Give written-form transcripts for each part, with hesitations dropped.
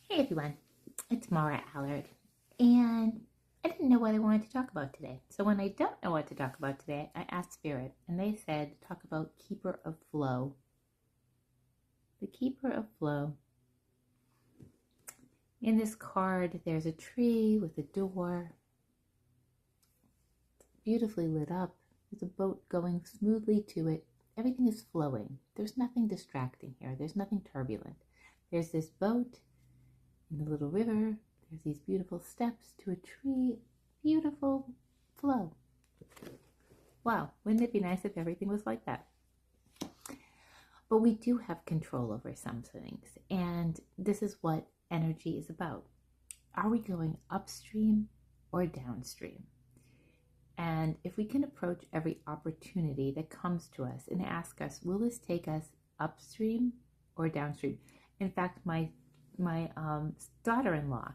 Hey everyone, it's Mara Allard, and I didn't know what I wanted to talk about today. So when I don't know what to talk about today, I asked Spirit, and they said talk about Keeper of Flow. The Keeper of Flow. In this card, there's a tree with a door, beautifully lit up. There's a boat going smoothly to it. Everything is flowing. There's nothing distracting here. There's nothing turbulent. There's this boat in the little river. There's these beautiful steps to a tree. Beautiful flow. Wow, wouldn't it be nice if everything was like that? But we do have control over some things, and this is what energy is about. Are we going upstream or downstream? And if we can approach every opportunity that comes to us and ask us, will this take us upstream or downstream? In fact, my daughter-in-law,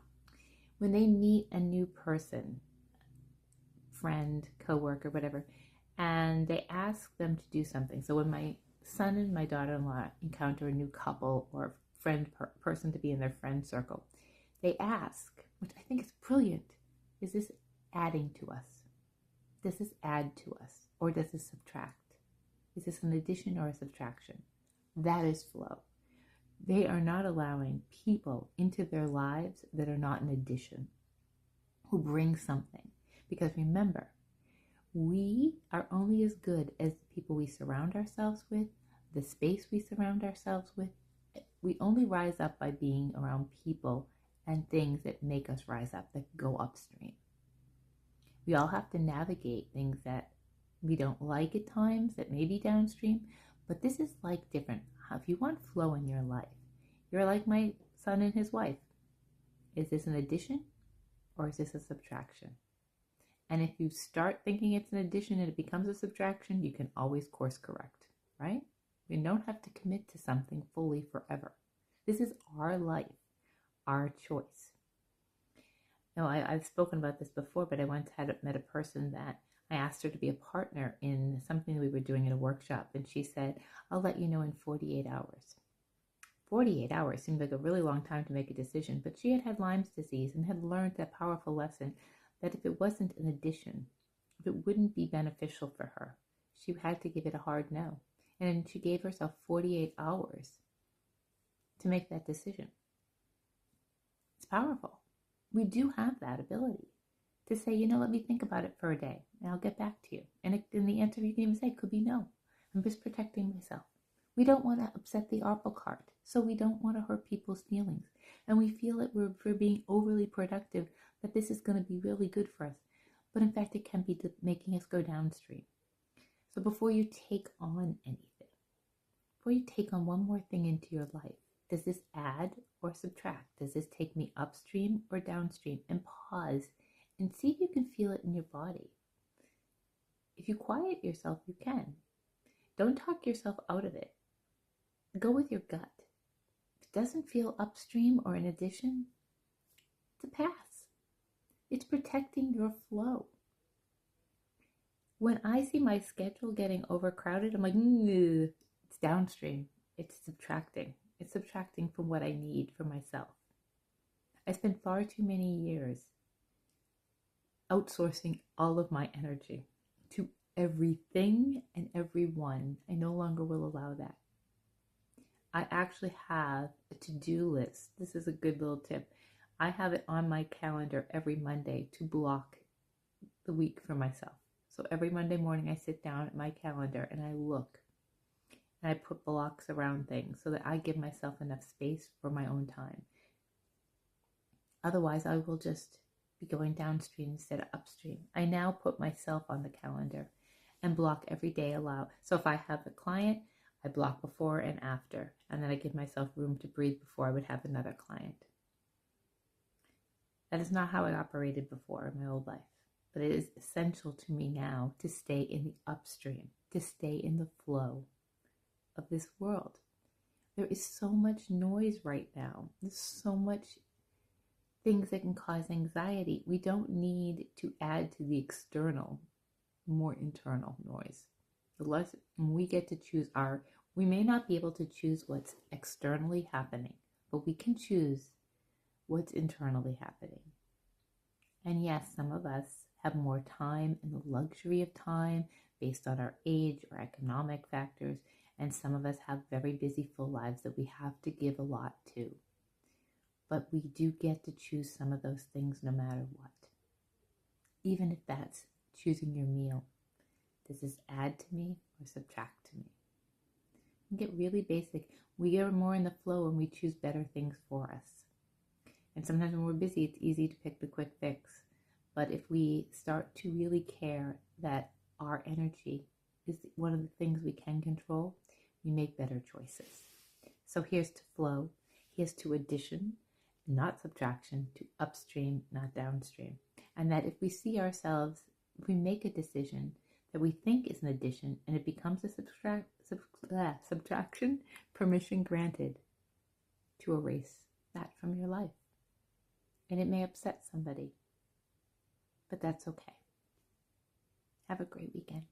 when they meet a new person, friend, coworker, whatever, and they ask them to do something. So when my son and my daughter-in-law encounter a new couple or person to be in their friend circle, they ask, which I think is brilliant, is this adding to us? Does this add to us, or does this subtract? Is this an addition or a subtraction? That is flow. They are not allowing people into their lives that are not an addition, who bring something. Because remember, we are only as good as the people we surround ourselves with, the space we surround ourselves with. We only rise up by being around people and things that make us rise up, that go upstream. We all have to navigate things that we don't like at times, that may be downstream, but this is like different. If you want flow in your life, you're like my son and his wife. Is this an addition or is this a subtraction? And if you start thinking it's an addition and it becomes a subtraction, you can always course correct, right? We don't have to commit to something fully forever. This is our life, our choice. Now, I've spoken about this before, but I once met a person that I asked her to be a partner in something we were doing at a workshop, and she said, I'll let you know in 48 hours. 48 hours seemed like a really long time to make a decision, but she had Lyme's disease and had learned that powerful lesson that if it wasn't an addition, if it wouldn't be beneficial for her, she had to give it a hard no. And she gave herself 48 hours to make that decision. It's powerful. We do have that ability to say, let me think about it for a day and I'll get back to you. And in the answer you can even say could be no. I'm just protecting myself. We don't want to upset the apple cart, so we don't want to hurt people's feelings. And we feel that we're being overly productive, that this is going to be really good for us. But in fact, it can be making us go downstream. So before you take on anything, before you take on one more thing into your life, does this add or subtract? Does this take me upstream or downstream? And pause and see if you can feel it in your body. If you quiet yourself, you can. Don't talk yourself out of it. Go with your gut. If it doesn't feel upstream or an addition, it's a pass. It's protecting your flow. When I see my schedule getting overcrowded, I'm like, it's downstream. It's subtracting. It's subtracting from what I need for myself. I spent far too many years outsourcing all of my energy to everything and everyone. I no longer will allow that. I actually have a to-do list. This is a good little tip. I have it on my calendar every Monday to block the week for myself. So every Monday morning I sit down at my calendar and I look and I put blocks around things so that I give myself enough space for my own time. Otherwise, I will just be going downstream instead of upstream. I now put myself on the calendar and block every day aloud. So if I have a client, I block before and after, and then I give myself room to breathe before I would have another client. That is not how I operated before in my old life, but it is essential to me now to stay in the upstream, to stay in the flow of this world. There is so much noise right now. There's so much things that can cause anxiety. We don't need to add to the external, more internal noise. The less we get to choose we may not be able to choose what's externally happening, but we can choose what's internally happening. And yes, some of us have more time and the luxury of time based on our age or economic factors, and some of us have very busy, full lives that we have to give a lot to. But we do get to choose some of those things no matter what. Even if that's choosing your meal. Does this add to me or subtract to me? We get really basic. We are more in the flow and we choose better things for us. And sometimes when we're busy, it's easy to pick the quick fix. But if we start to really care that our energy is one of the things we can control, we make better choices. So here's to flow. Here's to addition, not subtraction, to upstream, not downstream. And that if we see ourselves, if we make a decision that we think is an addition and it becomes a subtraction, permission granted to erase that from your life. And it may upset somebody, but that's okay. Have a great weekend.